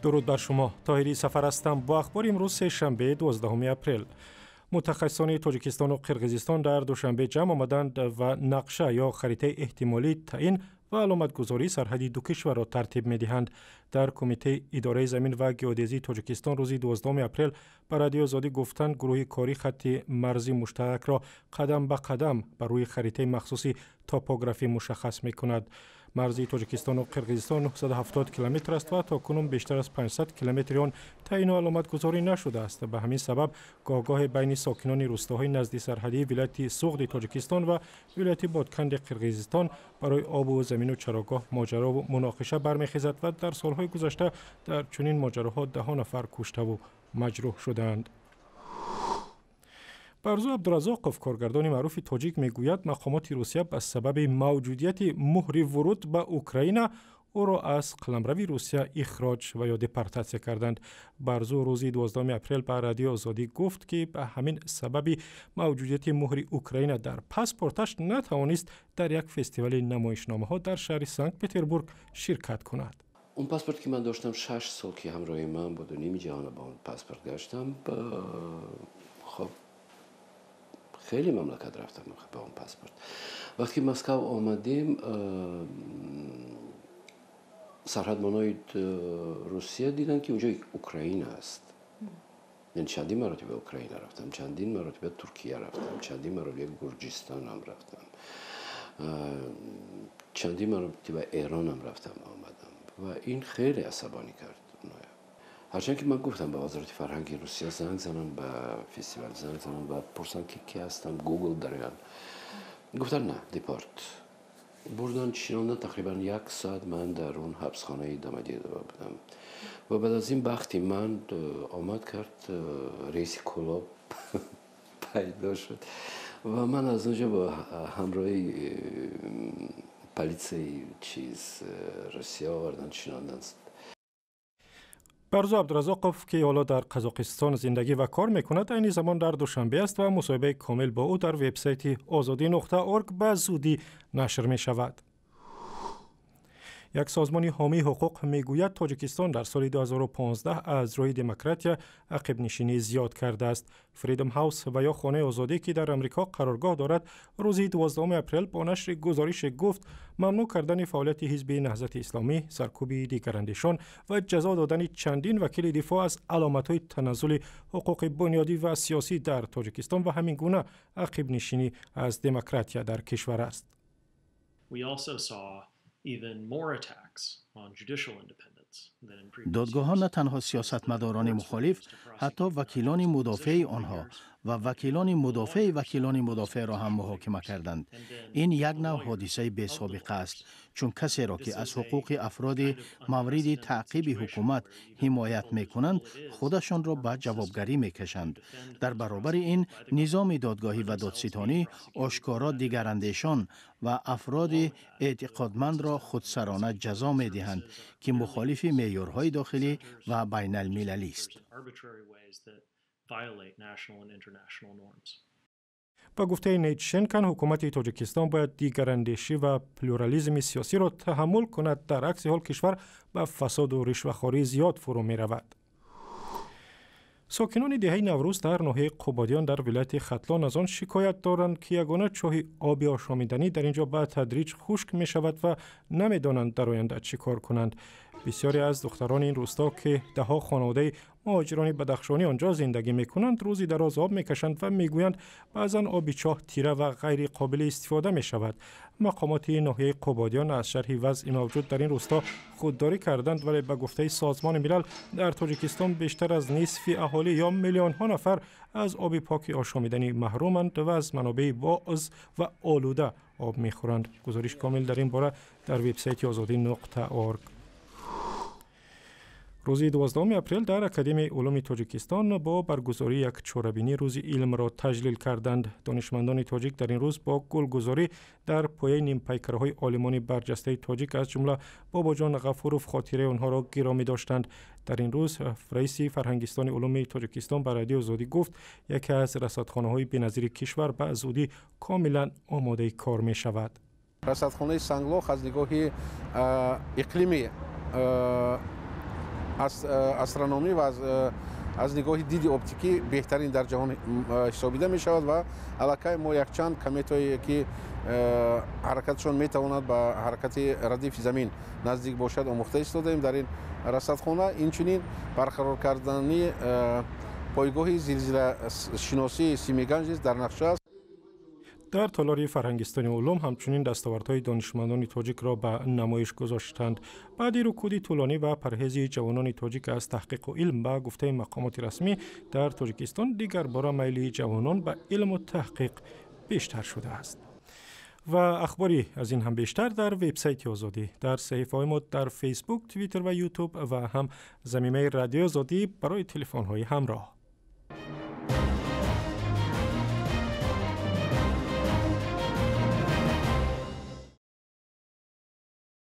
درود بر شما. طاهری سفر هستم با اخبار امروز سه‌شنبه 12 اپریل. متخصصان تاجیکستان و قرقیزستان در دوشنبه جمع آمدند و نقشه یا خریطه احتمالی تعیین و علامتگذاری سرحدی دو کشور را ترتیب می‌دهند. در کمیته اداره زمین و گئودزی تاجیکستان روز 12 اپریل برای آزادی گفتند گروه کاری خط مرزی مشترک را قدم به قدم بر روی خریطه مخصوصی توپوگرافی مشخص می‌کند. مرزی تاجیکستان و قرقیزستان 970 کیلومتر است و تاکنون بیشتر از 500 کیلومتر آن تعیین و علامتگذاری نشده است. به همین سبب گاهگاه بین ساکنان روستاهای نزدیک سرحدی ولایت سوغد تاجیکستان و ولایت بادکند قرقیزستان برای آب و زمین و چراگاه ماجرا و مناقشه برمیخیزد و در سالهای گذشته در چنین ماجراها 10 نفر کشته و مجروح شدند. برزو عبدالرزاقوف کارگردان معروف تاجیک میگوید مقامات روسیه به سبب موجودیت مهری ورود به اوکراین او را از قلمرو روسیه اخراج و یا دپورتاسیون کردند. برزو روز 12 اپریل به رادیو آزادی گفت که به همین سبب موجودیت مهر اوکراین در پاسپورتش نتوانست در یک فستیوال نمایشنامه‌ها در شهر سنت پتربورگ شرکت کند. اون پاسپورت که من داشتم 6 سال که همراه من بود و نیم جهان با اون پاسپورت گشتم. خب خیلی مملکت رفتم با اون پاسپورت. وقتی مسکو آمدیم سرحدمانای روسیه دیدن که اونجا اوکراین است. یعنی چندین مراتب اوکراین رفتم، چندین مراتب ترکیه رفتم، چندین مراتب گرجستان هم رفتم، چندین مراتب ایران هم رفتم آمدم و این خیلی عصبانی کرد. هرچند که من گفتم به وزارت فرهنگ روسیه زنگ زنم، به فستیوال زنگ زنم و پرسیدم که کی هستم، گوگل دارن. گفتن نه دیپورت. بردن چیراندن تقریبا 1 ساعت من در اون حبسخانه دامدیه بودم و بعد از این وقتی من آمد کرد رئیس کلاب پیدا شد و من از اونجا با همراهی پلیسی روسیه آوردن چیراندن. برزو عبدالرزاقوف که حالا در قزاقستان زندگی و کار میکند این زمان در دوشنبه است و مصاحبه کامل با او در وبسایت آزادی.org به زودی نشر می شود. یک سازمان حامی حقوق میگوید تاجیکستان در سال 2015 از روی دموکراسی عقب نشینی زیاد کرده است. فریدم هاوس و یا خانه آزادی که در امریکا قرارگاه دارد روز 12 اپریل با نشر گزارش گفت ممنوع کردن فعالیت حزب نهضت اسلامی، سرکوب دیگر اندیشان و جزا دادن چندین وکیل دفاع از علامت‌های تنزل حقوق بنیادی و سیاسی در تاجیکستان و همین گونه عقب نشینی از دموکراسی در کشور است. دادگاه‌ها نه تنها سیاستمداران مخالف، حتی وکیلان مدافع آنها و وکیلان مدافع را هم محاکمه کردند. این یک نوع حادثه بی سابقه است، چون کسی را که از حقوق افراد مورد تعقیب حکومت حمایت می‌کنند خودشان را به جوابگری می‌کشند. در برابر این نظام دادگاهی و دادستانی آشکارا دیگراندیشان و افراد اعتقادمند را خودسرانه جزا می‌دهند که مخالف معیارهای داخلی و بین المللی است. با گفته نیت شنکن حکومت تاجیکستان باید دیگراندیشی و پلورالیسم سیاسی را تحمل کند، در عکس حال کشور به فساد و رشوه‌خواری زیاد فرو می رود. ساکنان دهه نوروز در ناحیه قبادیان در ولایت خطلون از آن شکایت دارند که یگانه چاه آبی آشامیدنی در اینجا به تدریج خشک می شود و نمی دانند در آینده چی کار کنند. بسیاری از دختران این روستا که دهها خانواده مهاجرانی بدخشانی آنجا زندگی می کنند روزی دراز آب می کشند و می گویند بعضا آب چاه تیره و غیر قابل استفاده می شود. مقامات ناحیه قبادیان از شرح وضع موجود در این روستا خودداری کردند، ولی به گفته سازمان ملل در تاجیکستان بیشتر از نصف اهالی یا میلیون ها نفر از آب پاک آشامیدنی محرومند و از منابع باز و آلوده آب می خورند. گزارش کامل در این باره در وبسایت آزادی.org. روز 12 اپریل در اکادمی علوم تاجیکستان با برگزاری یک چهاربینی روز علم را تجلیل کردند. دانشمندان تاجیک در این روز با گلگذاری در پایه نیم پیکرهای عالمان برجسته تاجیک از جمله بابا جان غفوروف خاطره آنها را گرامی داشتند. در این روز رئیس فرهنگستان علوم تاجیکستان به رادیو آزادی گفت یکی از رصدخانه‌های بنظیر کشور به زودی کاملا آماده کار می شود. رصدخانه سنگلاخ از نگاه اقلیمی астрономӣ ва аз нигоҳи диди оптикӣ беҳтарин дар ҷаҳон ҳисобида мешавад ва аллакай мо якчанд кометое ки ҳаракатшон метавонад ба ҳаракати радифи замин наздик бошад омӯхта истодаем. дар ин расадхона инчунин барқарор кардани пойгоҳи зилзилашиносии Симиганҷ дар нақша аст. дар толори фарҳангистони улум ҳамчунин дастовардҳои донишмандони тоҷикро ба намоиш гузоштанд. баъди рукуди тӯлонӣ ва парҳези ҷавонони тоҷик аз таҳқиқу илм ба гуфтаи мақомоти расмӣ дар Тоҷикистон дигар бора майли ҷавонон ба илму таҳқиқ бештар шудааст. ва ахбори аз ин ҳам бештар дар вебсайти Озодӣ, дар саҳифаҳои мо дар фейсбук, твиттер ва ютуб ва ҳам заминаи радиои Озодӣ барои телефонҳои ҳамроҳ.